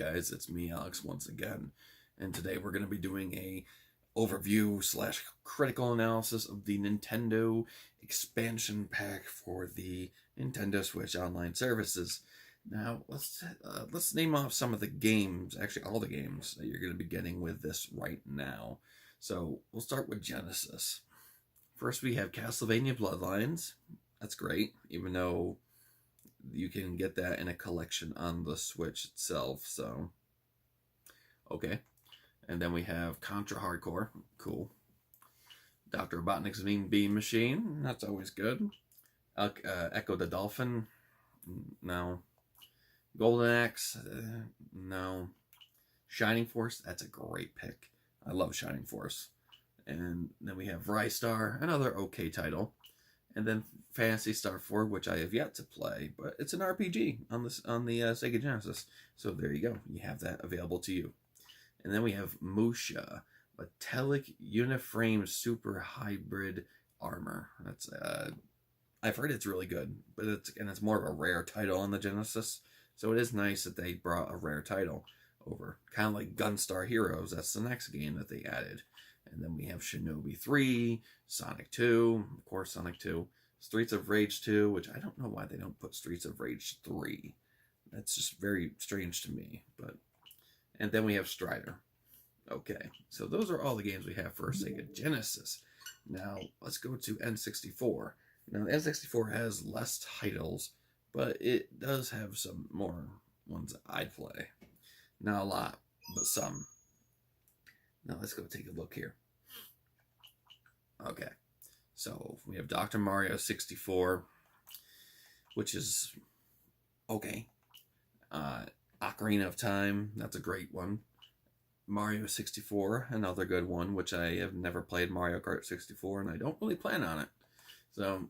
guys, it's me, Alex, once again, and today we're going to be doing a overview slash critical analysis of the Nintendo expansion pack for the Nintendo Switch online services. Now, let's name off some of the games, actually all the games that you're going to be getting with this right now. So we'll start with Genesis. First, we have Castlevania Bloodlines. That's great, even though you can get that in a collection on the Switch itself, so okay. And then we have Contra Hardcore, cool. Dr. Robotnik's Mean Bean Machine, that's always good. Echo the Dolphin, no. Golden Axe, no. Shining Force, that's a great pick. I love Shining Force. And then we have Rystar, another okay title. And then Phantasy Star 4, which I have yet to play, but it's an RPG on the Sega Genesis. So there you go. You have that available to you. And then we have Musha, Metallic Uniframe Super Hybrid Armor. That's I've heard it's really good, but it's more of a rare title on the Genesis. So it is nice that they brought a rare title over, kind of like Gunstar Heroes. That's the next game that they added. And then we have Shinobi 3, Sonic 2, of course Sonic 2, Streets of Rage 2, which I don't know why they don't put Streets of Rage 3. That's just very strange to me. And then we have Strider. Okay, so those are all the games we have for Sega Genesis. Now, let's go to N64. Now, N64 has less titles, but it does have some more ones that I'd play. Not a lot, but some. Now let's go take a look here. Okay, so we have Dr. Mario 64, which is okay. Ocarina of Time, that's a great one. Mario 64, another good one, which I have never played Mario Kart 64, and I don't really plan on it. So,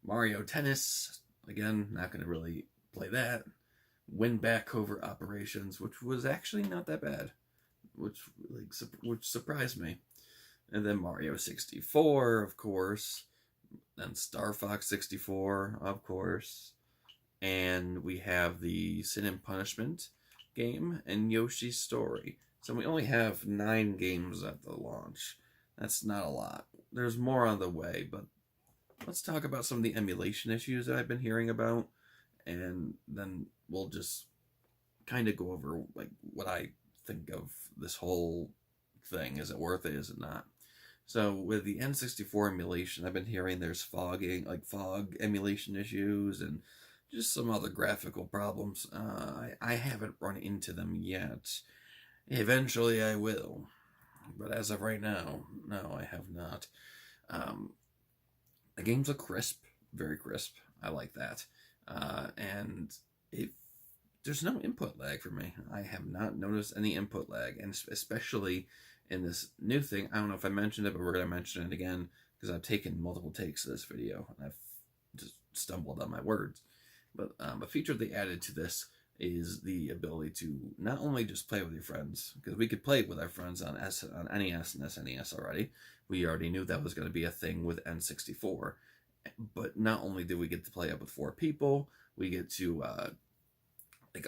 Mario Tennis, again, not going to really play that. Win Back Over Operations, which was actually not that bad. Which surprised me. And then Mario 64, of course. Then Star Fox 64, of course. And we have the Sin and Punishment game and Yoshi's Story. So we only have 9 games at the launch. That's not a lot. There's more on the way, but let's talk about some of the emulation issues that I've been hearing about. And then we'll just kind of go over like what I think of this whole thing. Is it worth it? Is it not? So with the N64 emulation, I've been hearing there's fog emulation issues and just some other graphical problems. I haven't run into them yet. Eventually I will, but as of right now, no, I have not. The games look crisp, very crisp. I like that. And there's no input lag for me. I have not noticed any input lag, and especially in this new thing. I don't know if I mentioned it, but we're going to mention it again because I've taken multiple takes of this video and I've just stumbled on my words. But a feature they added to this is the ability to not only just play with your friends, because we could play with our friends on NES and SNES already. We already knew that was going to be a thing with N64. But not only do we get to play up with 4 people, we get to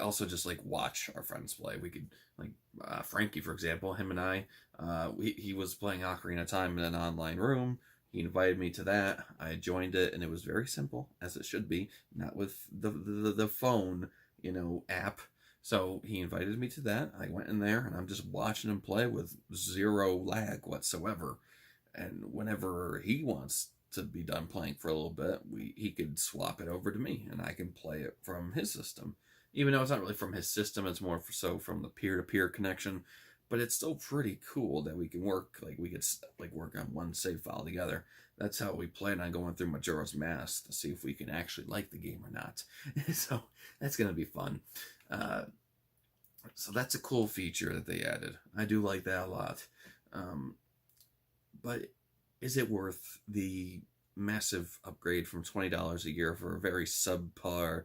also just watch our friends play. We could Frankie, for example, him and I, he was playing Ocarina of Time in an online room. He invited me to that. I joined it, and it was very simple, as it should be, not with the phone, app. So he invited me to that. I went in there, and I'm just watching him play with 0 lag whatsoever. And whenever he wants to be done playing for a little bit, he could swap it over to me, and I can play it from his system. Even though it's not really from his system, it's more so from the peer-to-peer connection. But it's still pretty cool that we can work, we could work on one save file together. That's how we plan on going through Majora's Mask to see if we can actually like the game or not. So that's going to be fun. So that's a cool feature that they added. I do like that a lot. But is it worth the massive upgrade from $20 a year for a very subpar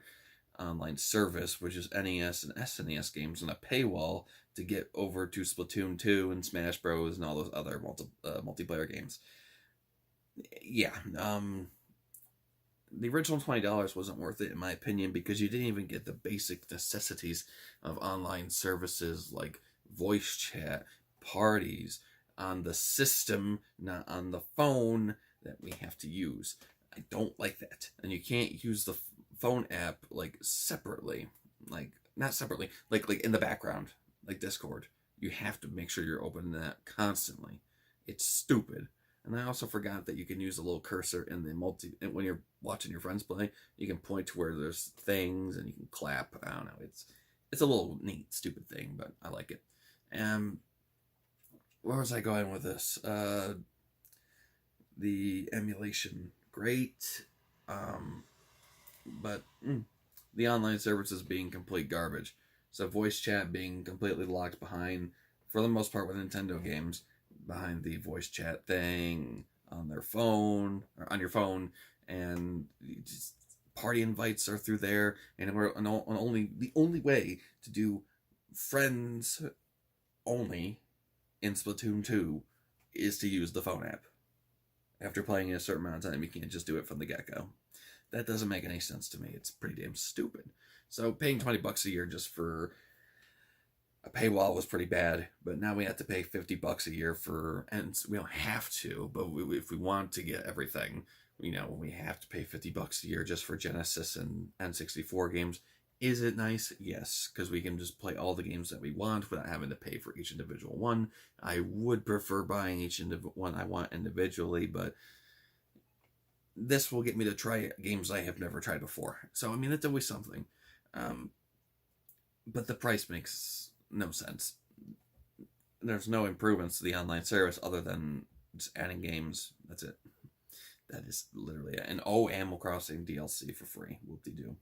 online service, which is NES and SNES games, and a paywall to get over to Splatoon 2 and Smash Bros. And all those other multiplayer games? Yeah, the original $20 wasn't worth it in my opinion, because you didn't even get the basic necessities of online services like voice chat, parties on the system, not on the phone, that we have to use. I don't like that. And you can't use the phone app like separately, like not separately, like in the background, like Discord. You have to make sure you're opening that constantly. It's stupid. And I also forgot that you can use a little cursor in the when you're watching your friends play. You can point to where there's things and you can clap. I don't know. It's a little neat, stupid thing, but I like it. Where was I going with this? The emulation, great, but the online services being complete garbage. So voice chat being completely locked behind, for the most part with Nintendo games, behind the voice chat thing on their phone or on your phone, and just party invites are through there, and only the only way to do friends only in Splatoon 2 is to use the phone app. After playing a certain amount of time, you can't just do it from the get-go. That doesn't make any sense to me. It's pretty damn stupid. So paying $20 a year just for a paywall was pretty bad, but now we have to pay $50 a year for, and we don't have to, but if we want to get everything, we have to pay $50 a year just for Genesis and N64 games. Is it nice? Yes, because we can just play all the games that we want without having to pay for each individual one. I would prefer buying each one I want individually, but this will get me to try games I have never tried before. So, I mean, it's always something. But the price makes no sense. There's no improvements to the online service other than just adding games. That's it. That is literally it. And Animal Crossing DLC for free. Whoop-de-doo.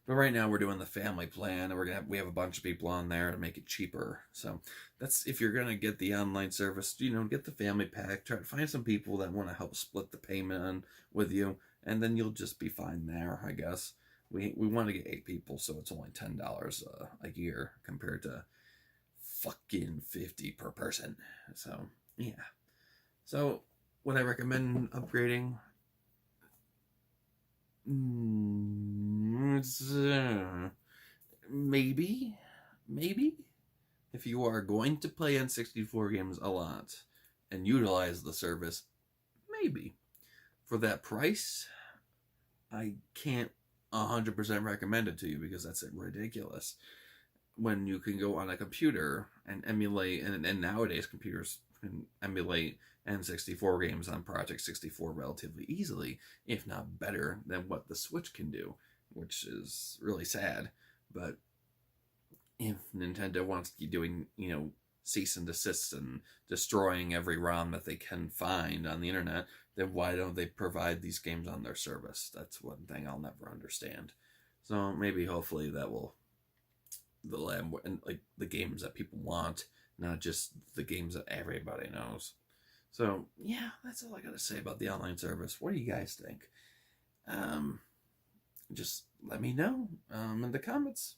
But right now we're doing the family plan, and we have a bunch of people on there to make it cheaper. So that's, if you're gonna get the online service, get the family pack. Try to find some people that want to help split the payment on with you, and then you'll just be fine there, I guess. We want to get 8 people, so it's only $10 a year compared to fucking 50 per person. So yeah. So would I recommend upgrading? Maybe. If you are going to play N64 games a lot and utilize the service, maybe. For that price, I can't 100% recommend it to you, because that's ridiculous. When you can go on a computer and emulate, and nowadays computers can emulate N64 games on Project 64 relatively easily, if not better than what the Switch can do, which is really sad. But if Nintendo wants to keep doing, cease and desist and destroying every ROM that they can find on the internet, then why don't they provide these games on their service? That's one thing I'll never understand. So maybe, hopefully, that will have like the games that people want, not just the games that everybody knows. So yeah, that's all I gotta say about the online service. What do you guys think? Just let me know in the comments.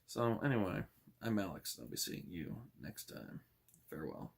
So anyway, I'm Alex, and I'll be seeing you next time. Farewell.